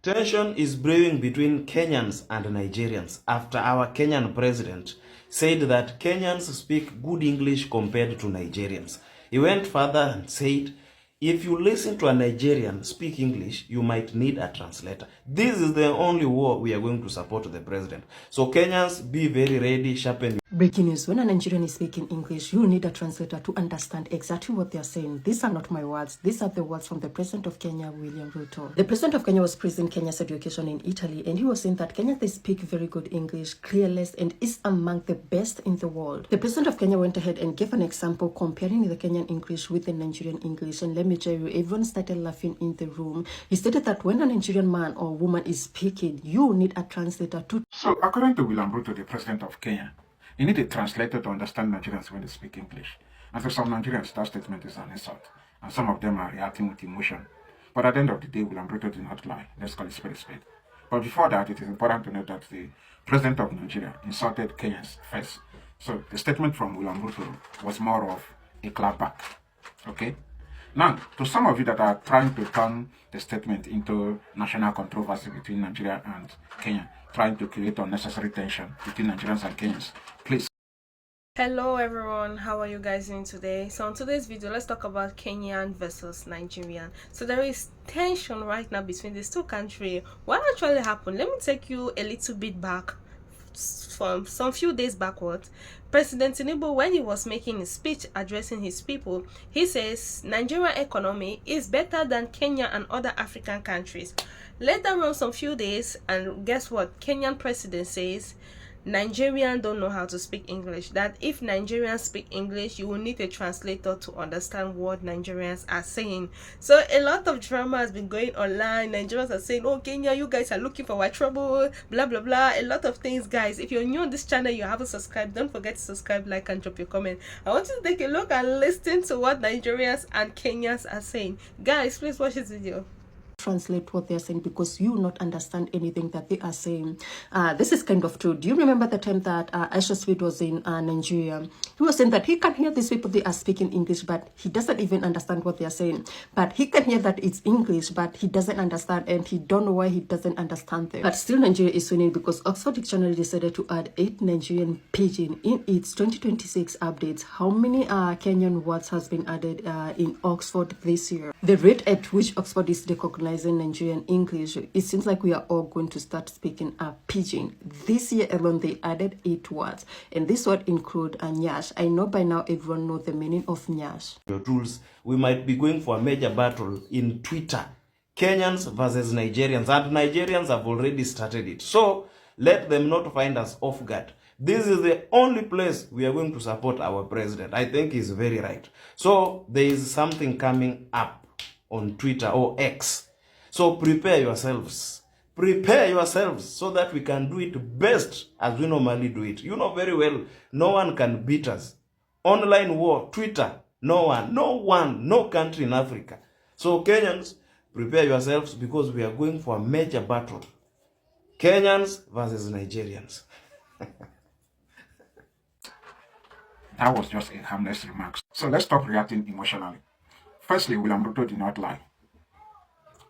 Tension is brewing between Kenyans and Nigerians after our Kenyan president said that Kenyans speak good English compared to Nigerians. He went further and said, if you listen to a Nigerian speak English, you might need a translator. This is the only war we are going to support the president. So Kenyans, be very ready, sharpen. Breaking news. When a Nigerian is speaking English, you need a translator to understand exactly what they are saying. These are not my words. These are the words from the President of Kenya, William Ruto. The President of Kenya was praising Kenya's education in Italy, and he was saying that Kenya, they speak very good English, clearless, and is among the best in the world. The President of Kenya went ahead and gave an example comparing the Kenyan English with the Nigerian English, and let me tell you, everyone started laughing in the room. He stated that when a Nigerian man or woman is speaking, you need a translator to... So, according to William Ruto, the President of Kenya, you need a translator to understand Nigerians when they speak English. And for some Nigerians, that statement is an insult. And some of them are reacting with emotion. But at the end of the day, William Ruto did not lie. Let's call it spade a spade. But before that, it is important to note that the President of Nigeria insulted Kenyans first. So the statement from William Ruto was more of a clapback. Okay? Now, to some of you that are trying to turn the statement into national controversy between Nigeria and Kenya, trying to create unnecessary tension between Nigerians and Kenyans, please. Hello everyone, how are you guys doing today? So in today's video, let's talk about Kenyan versus Nigerian. So there is tension right now between these two countries. What actually happened? Let me take you a little bit back from some few days backwards. President Tinubu, when he was making his speech addressing his people, he says Nigerian economy is better than Kenya and other African countries. Later on some few days, and guess what? Kenyan president says Nigerians don't know how to speak English. That if Nigerians speak English, you will need a translator to understand what Nigerians are saying. So a lot of drama has been going online. Nigerians are saying, oh Kenya, you guys are looking for our trouble, blah blah blah. A lot of things, guys. If you're new on this channel, you haven't subscribed, don't forget to subscribe, like, and drop your comment. I want you to take a look and listen to what Nigerians and Kenyans are saying. Guys, please watch this video. Translate what they're saying because you will not understand anything that they are saying. This is kind of true. Do you remember the time that Aisha Sweet was in Nigeria? He was saying that he can hear these people, they are speaking English, but he doesn't even understand what they are saying. But he can hear that it's English, but he doesn't understand, and he don't know why he doesn't understand them. But still Nigeria is winning because Oxford Dictionary decided to add 8 Nigerian pidgin in its 2026 updates. How many Kenyan words has been added in Oxford this year? The rate at which Oxford is recognizing Nigerian English, it seems like we are all going to start speaking pidgin. This year alone, they added 8 words, and this word include nyash. I know by now everyone knows the meaning of nyash. Your tools, we might be going for a major battle in Twitter. Kenyans versus Nigerians, and Nigerians have already started it. So let them not find us off guard. This is the only place we are going to support our president. I think he's very right. So there is something coming up on Twitter or X. So prepare yourselves. Prepare yourselves so that we can do it best as we normally do it. You know very well, no one can beat us. Online war, Twitter, no one, no country in Africa. So Kenyans, prepare yourselves because we are going for a major battle. Kenyans versus Nigerians. That was just a harmless remark. So let's stop reacting emotionally. Firstly, William Ruto did not lie.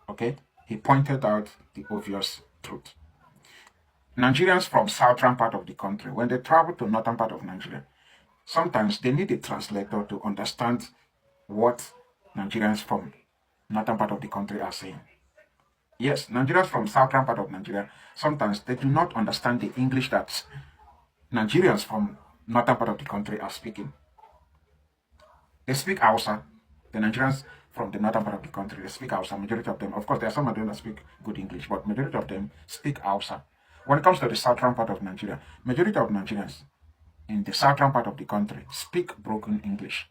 Okay? He pointed out the obvious truth. Nigerians from southern part of the country, when they travel to northern part of Nigeria, sometimes they need a translator to understand what Nigerians from northern part of the country are saying. Yes, Nigerians from southern part of Nigeria, sometimes they do not understand the English that Nigerians from northern part of the country are speaking. They speak Hausa. The Nigerians from the northern part of the country, they speak Hausa, majority of them. Of course, there are some of them that speak good English, but majority of them speak Hausa. When it comes to the southern part of Nigeria, majority of Nigerians in the southern part of the country speak broken English.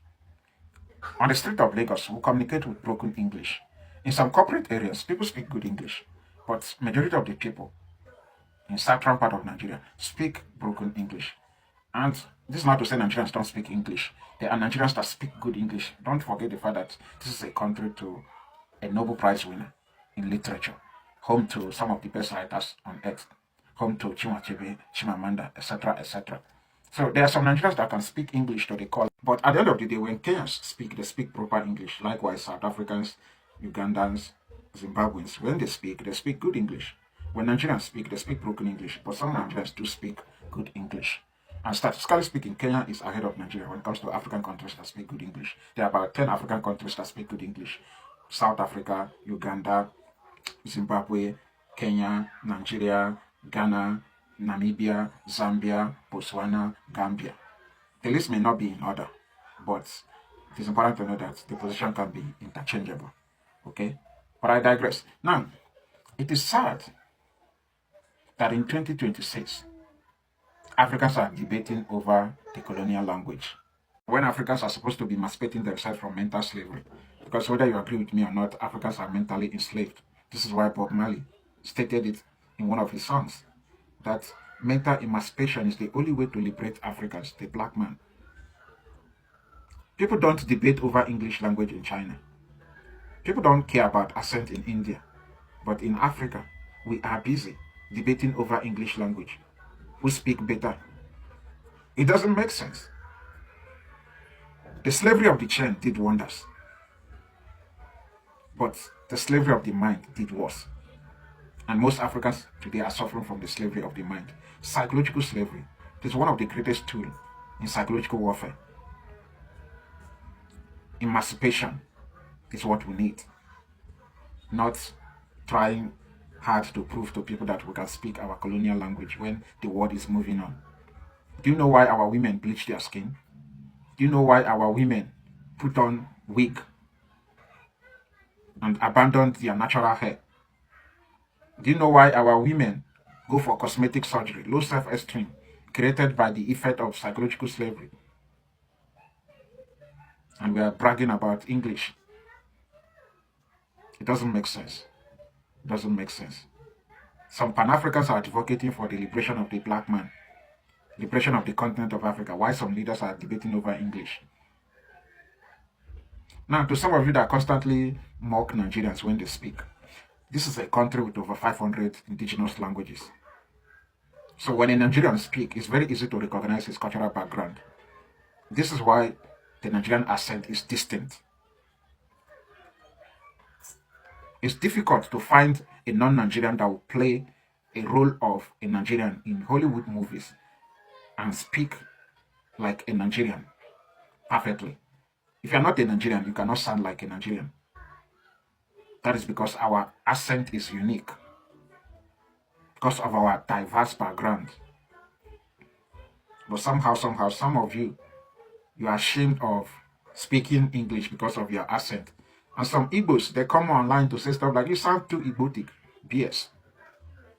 On the street of Lagos, we communicate with broken English. In some corporate areas, people speak good English, but majority of the people in southern part of Nigeria speak broken English. And this is not to say Nigerians don't speak English. There are Nigerians that speak good English. Don't forget the fact that this is a country to a Nobel Prize winner in literature, home to some of the best writers on earth, home to Chinua Achebe, Chimamanda, etc., etc. So there are some Nigerians that can speak English to the call. But at the end of the day, when Kenyans speak, they speak proper English. Likewise, South Africans, Ugandans, Zimbabweans, when they speak good English. When Nigerians speak, they speak broken English. But some Nigerians do speak good English. And statistically speaking, Kenya is ahead of Nigeria when it comes to African countries that speak good English. There are about 10 African countries that speak good English. South Africa, Uganda, Zimbabwe, Kenya, Nigeria, Ghana, Namibia, Zambia, Botswana, Gambia. The list may not be in order, but it is important to know that the position can be interchangeable. Okay? But I digress. Now, it is sad that in 2026, Africans are debating over the colonial language, when Africans are supposed to be emancipating themselves from mental slavery. Because whether you agree with me or not, Africans are mentally enslaved. This is why Bob Marley stated it in one of his songs, that mental emancipation is the only way to liberate Africans, the black man. People don't debate over English language in China. People don't care about accent in India. But in Africa, we are busy debating over English language. Who speak better? It doesn't make sense. The slavery of the chain did wonders. But the slavery of the mind did worse. And most Africans today are suffering from the slavery of the mind. Psychological slavery is one of the greatest tools in psychological warfare. Emancipation is what we need. Not trying hard to prove to people that we can speak our colonial language when the world is moving on. Do you know why our women bleach their skin? Do you know why our women put on wig and abandon their natural hair? Do you know why our women go for cosmetic surgery, low self-esteem, created by the effect of psychological slavery? And we are bragging about English. It doesn't make sense. It doesn't make sense. Some Pan-Africans are advocating for the liberation of the black man, liberation of the continent of Africa, while some leaders are debating over English. Now, to some of you that constantly mock Nigerians when they speak, this is a country with over 500 indigenous languages. So when a Nigerian speaks, it's very easy to recognize his cultural background. This is why the Nigerian accent is distinct. It's difficult to find a non-Nigerian that will play a role of a Nigerian in Hollywood movies and speak like a Nigerian perfectly. If you're not a Nigerian, you cannot sound like a Nigerian. That is because our accent is unique, because of our diverse background. But somehow, some of you are ashamed of speaking English because of your accent. And some Igbos, they come online to say stuff like, you sound too Igbotic. BS.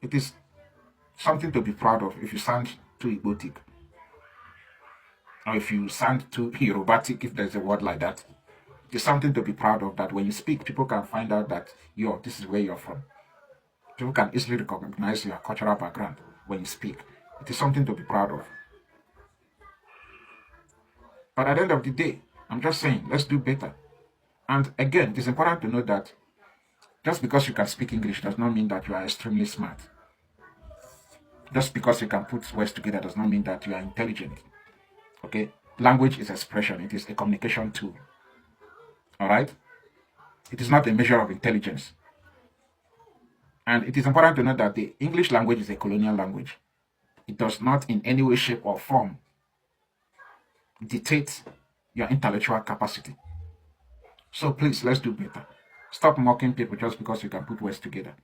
It is something to be proud of if you sound too Igbotic. Or if you sound too Yorubatic, if there's a word like that. It's something to be proud of, that when you speak, people can find out that, this is where you're from. People can easily recognize your cultural background when you speak. It is something to be proud of. But at the end of the day, I'm just saying, let's do better. And again, it is important to note that just because you can speak English does not mean that you are extremely smart. Just because you can put words together does not mean that you are intelligent. Okay? Language is expression. It is a communication tool. Alright? It is not a measure of intelligence. And it is important to note that the English language is a colonial language. It does not in any way, shape, or form dictate your intellectual capacity. So please, let's do better. Stop mocking people just because you can put words together.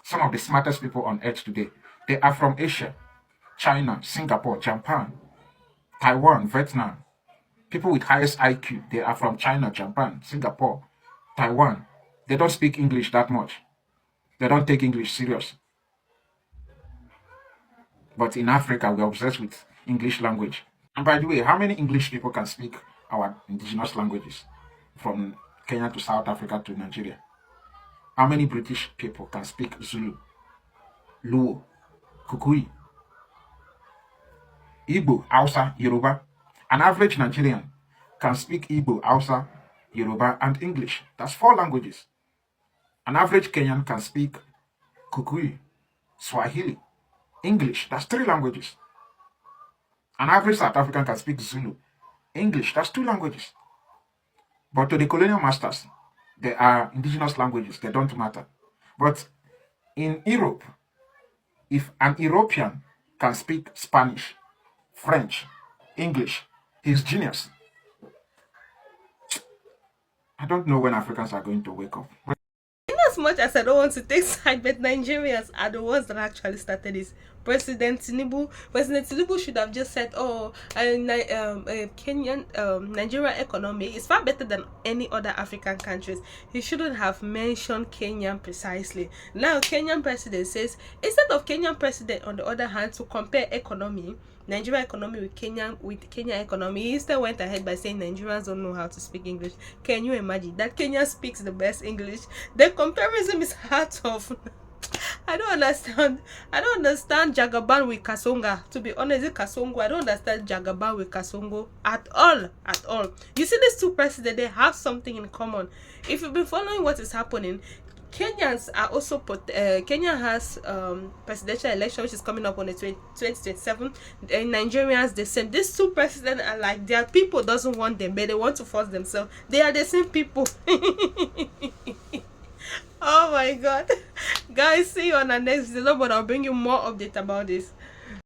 Some of the smartest people on earth today, they are from Asia, China, Singapore, Japan, Taiwan, Vietnam. People with highest IQ, they are from China, Japan, Singapore, Taiwan. They don't speak English that much. They don't take English serious. But in Africa, we're obsessed with English language. And by the way, how many English people can speak our indigenous languages? From Kenya to South Africa to Nigeria. How many British people can speak Zulu, Luo, Kukui, Igbo, Hausa, Yoruba? An average Nigerian can speak Igbo, Hausa, Yoruba, and English. That's 4 languages. An average Kenyan can speak Kukui, Swahili, English. That's 3 languages. An average South African can speak Zulu, English. That's 2 languages. But to the colonial masters, There are indigenous languages, they don't matter. But in Europe, if an European can speak Spanish, French, English, he's genius. I don't know when Africans are going to wake up. As much as I don't want to take side, but Nigerians are the ones that actually started this. President Tinubu should have just said, "Oh, Kenyan Nigerian economy is far better than any other African countries." He shouldn't have mentioned Kenyan precisely. Now, Kenyan president says, instead of Kenyan president, on the other hand, to compare economy, Nigeria economy with Kenya economy, he instead went ahead by saying Nigerians don't know how to speak English. Can you imagine that Kenya speaks the best English? The comparison is hard of. I don't understand. I don't understand Jagaban with Kasonga. To be honest, it's Kasongo. I don't understand Jagaban with Kasongo at all. At all. You see, these two presidents, they have something in common. If you've been following what is happening, Kenyans are also Kenya has presidential election which is coming up on the 2027. And Nigerians the same. These two presidents are like, their people doesn't want them, but they want to force themselves. They are the same people. Oh my god. Guys, see you on the next video, but I'll bring you more updates about this.